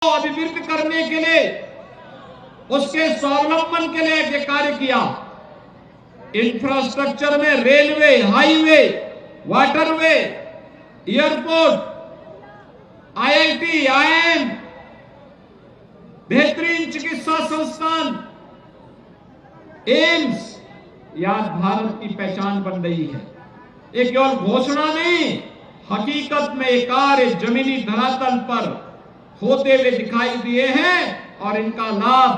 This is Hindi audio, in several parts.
अभिवृद्धि करने के लिए, उसके स्वावलंबन के लिए ये कार्य किया। इंफ्रास्ट्रक्चर में railway, highway, waterway, airport, IIT, IIM, बेहतरीन चिकित्सा संस्थान, एम्स, यह भारत की पहचान बन रही है। ये केवल घोषणा नहीं, हकीकत में ये कार्य जमीनी धरातल पर होते हुए दिखाई दिए हैं और इनका लाभ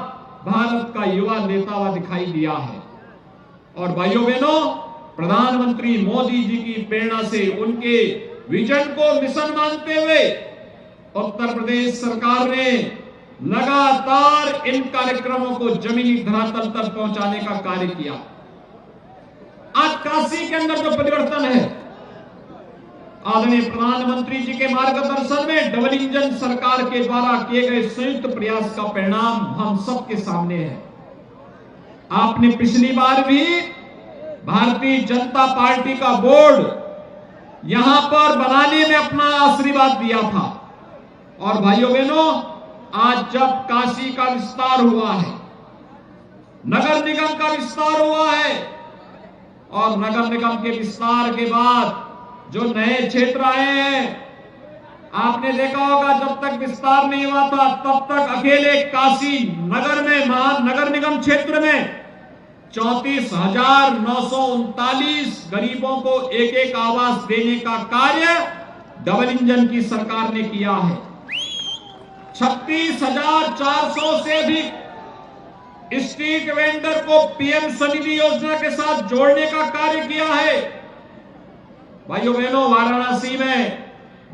भारत का युवा लेता हुआ दिखाई दिया है। और भाइयों बहनों, प्रधानमंत्री मोदी जी की प्रेरणा से, उनके विजन को मिशन मानते हुए उत्तर प्रदेश सरकार ने लगातार इन कार्यक्रमों को जमीनी धरातल तक पहुंचाने का कार्य किया। आज काशी के अंदर जो परिवर्तन है, आदरणीय प्रधानमंत्री जी के मार्गदर्शन में डबल इंजन सरकार के द्वारा किए गए संयुक्त प्रयास का परिणाम हम सबके सामने है। आपने पिछली बार भी भारतीय जनता पार्टी का बोर्ड यहां पर बनाने में अपना आशीर्वाद दिया था। और भाइयों बहनों, आज जब काशी का विस्तार हुआ है, नगर निगम का विस्तार हुआ है, और नगर निगम के विस्तार के बाद जो नए क्षेत्र आए हैं, आपने देखा होगा जब तक विस्तार नहीं हुआ था तब तक अकेले काशी नगर में, महानगर निगम क्षेत्र में 34,939 गरीबों को एक एक आवास देने का कार्य डबल इंजन की सरकार ने किया है। 36,400 से अधिक स्ट्रीट वेंडर को पीएम स्वनिधि योजना के साथ जोड़ने का कार्य किया है। भाइयों बहनों, वाराणसी में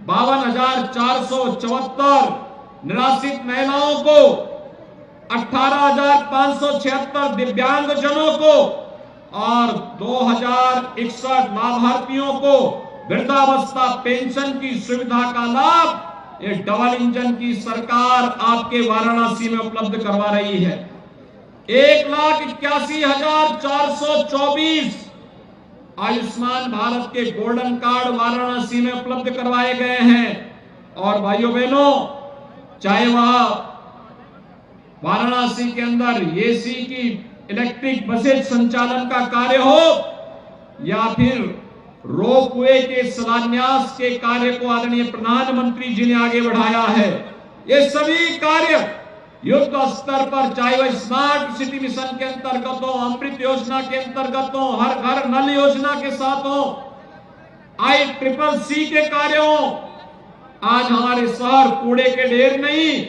52,474 निराश्रित महिलाओं को, 18,576 दिव्यांग जनों को और 2,061 लाभार्थियों को वृद्धावस्था पेंशन की सुविधा का लाभ ये डबल इंजन की सरकार आपके वाराणसी में उपलब्ध करवा रही है। 1,81,424 आयुष्मान भारत के गोल्डन कार्ड वाराणसी में उपलब्ध करवाए गए हैं। और भाइयों बहनों, चाहे वह वाराणसी के अंदर एसी की इलेक्ट्रिक बसेज संचालन का कार्य हो या फिर रोपवे के शिलान्यास के कार्य को आदरणीय प्रधानमंत्री जी ने आगे बढ़ाया है। ये सभी कार्य युद्ध स्तर पर, चाहे वह स्मार्ट सिटी मिशन के अंतर्गत हो, अमृत योजना के अंतर्गत हो, हर घर नल योजना के साथ हो, ICCC के कार्य हो। आज हमारे शहर कूड़े के ढेर नहीं,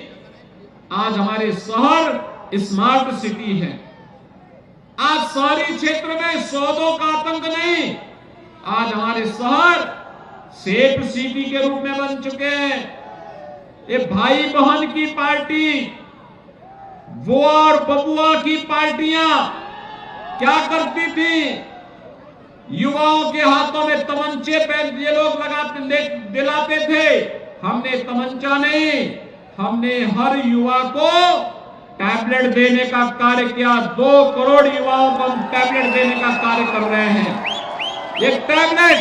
आज हमारे शहर स्मार्ट सिटी है। आज शहरी क्षेत्र में सौदों का आतंक नहीं, आज हमारे शहर सेफ सिटी के रूप में बन चुके हैं। ये भाई बहन की पार्टी, बुआ और बबुआ की पार्टियां क्या करती थी? युवाओं के हाथों में तमंचे पे ये लोग दिलाते थे। हमने तमंचा नहीं, हमने हर युवा को टैबलेट देने का कार्य किया। 2 करोड़ युवाओं को हम टैबलेट देने का कार्य कर रहे हैं। ये टैबलेट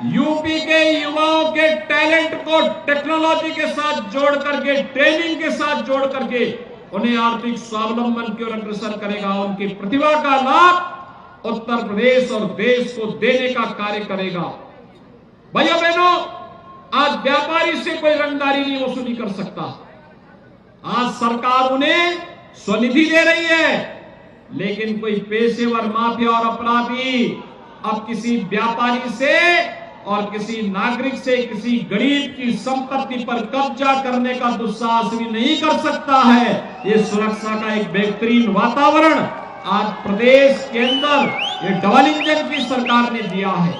यूपी के युवाओं के टैलेंट को टेक्नोलॉजी के साथ जोड़ करके, ट्रेनिंग के साथ जोड़ करके उन्हें आर्थिक स्वावलंबन की ओर अग्रसर करेगा। उनकी प्रतिभा का लाभ उत्तर प्रदेश और देश को देने का कार्य करेगा। भाइयों बहनों, आज व्यापारी से कोई रंगदारी नहीं वसूली कर सकता। आज सरकार उन्हें स्वनिधि दे रही है, लेकिन कोई पेशेवर माफिया और अपराधी अब किसी व्यापारी से और किसी नागरिक से, किसी गरीब की संपत्ति पर कब्जा करने का दुस्साहस भी नहीं कर सकता है। ये सुरक्षा का एक बेहतरीन वातावरण आज प्रदेश के अंदर ये डबल इंजन की सरकार ने दिया है।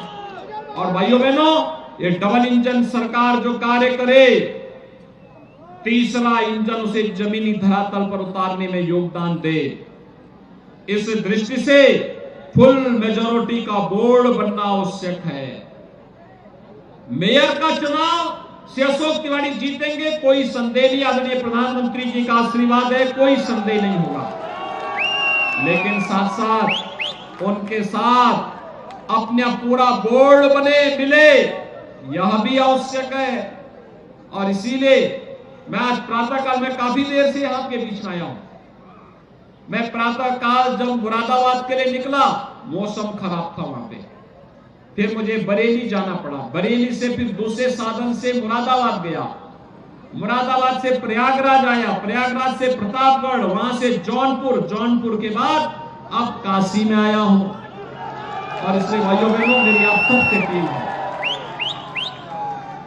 और भाइयों बहनों, ये डबल इंजन सरकार जो कार्य करे, तीसरा इंजन उसे जमीनी धरातल पर उतारने में योगदान दे। इस दृष्टि से फुल मेजॉरिटी का बोर्ड बनना आवश्यक है। मेयर का चुनाव से अशोक तिवारी जीतेंगे, कोई संदेह नहीं। आदरणीय प्रधानमंत्री जी का आशीर्वाद है, कोई संदेह नहीं होगा। लेकिन साथ साथ उनके साथ अपना पूरा बोर्ड बने मिले, यह भी आवश्यक है। और इसीलिए मैं आज प्रातःकाल में काफी देर से आपके बीच में आया हूं। मैं प्रातःकाल जब मुरादाबाद के लिए निकला, मौसम खराब था वहां पे, फिर मुझे बरेली जाना पड़ा, बरेली से फिर दूसरे साधन से मुरादाबाद गया, मुरादाबाद से प्रयागराज आया, प्रयागराज से प्रतापगढ़, वहां से जौनपुर, जौनपुर के बाद अब काशी में आया हूं। और इसलिए भाइयों बहनों, मेरी आप सबसे अपील है,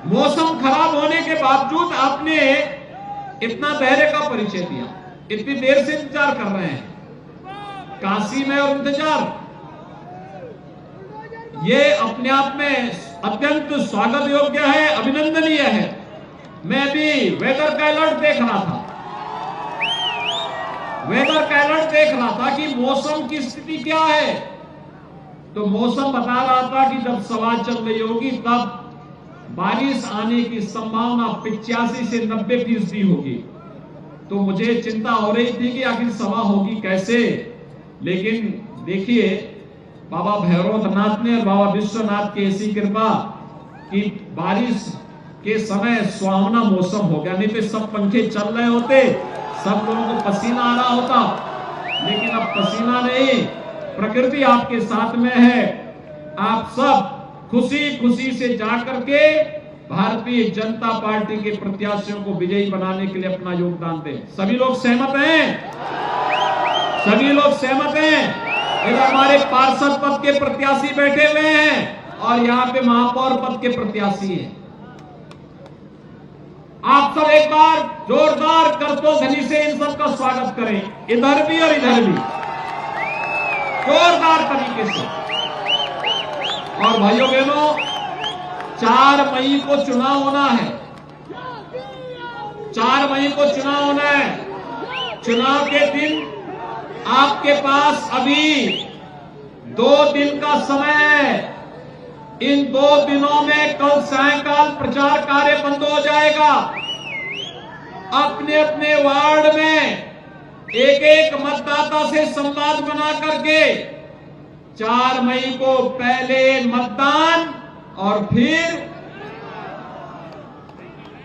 मौसम खराब होने के बावजूद आपने इतना धैर्य का परिचय दिया, इतनी देर से इंतजार कर रहे हैं काशी में, और इंतजार ये अपने आप में अत्यंत स्वागत योग्य है, अभिनंदनीय है। मैं भी वेदर का अलर्ट देख रहा था, वेदर का अलर्ट देख रहा था कि मौसम की स्थिति क्या है, तो मौसम बता रहा था कि जब सभा चल रही होगी तब बारिश आने की संभावना 85 से 90% होगी। तो मुझे चिंता हो रही थी कि आखिर सभा होगी कैसे, लेकिन देखिए बाबा भैरवनाथ ने और बाबा विश्वनाथ की ऐसी कृपा कि बारिश के समय सुहावना मौसम हो गया, नहीं तो सब पंखे चल रहे होते, सब लोगों को पसीना आ रहा होता, लेकिन अब पसीना नहीं, प्रकृति आपके साथ में है। आप सब खुशी खुशी से जाकर के भारतीय जनता पार्टी के प्रत्याशियों को विजयी बनाने के लिए अपना योगदान दें। सभी लोग सहमत हैं? सभी लोग सहमत हैं? इधर हमारे पार्षद पद के प्रत्याशी बैठे हुए हैं और यहाँ पे महापौर पद के प्रत्याशी हैं। आप सब एक बार जोरदार करतोध्वनि से इन सबका स्वागत करें, इधर भी और इधर भी, जोरदार तरीके से। और भाइयों बहनों, 4 मई को चुनाव होना है, 4 मई को चुनाव होना है। चुनाव के दिन आपके पास अभी 2 दिन का समय है। इन 2 दिनों में कल सायंकाल प्रचार कार्य बंद हो जाएगा। अपने अपने वार्ड में एक एक मतदाता से संवाद बना करके 4 मई को पहले मतदान और फिर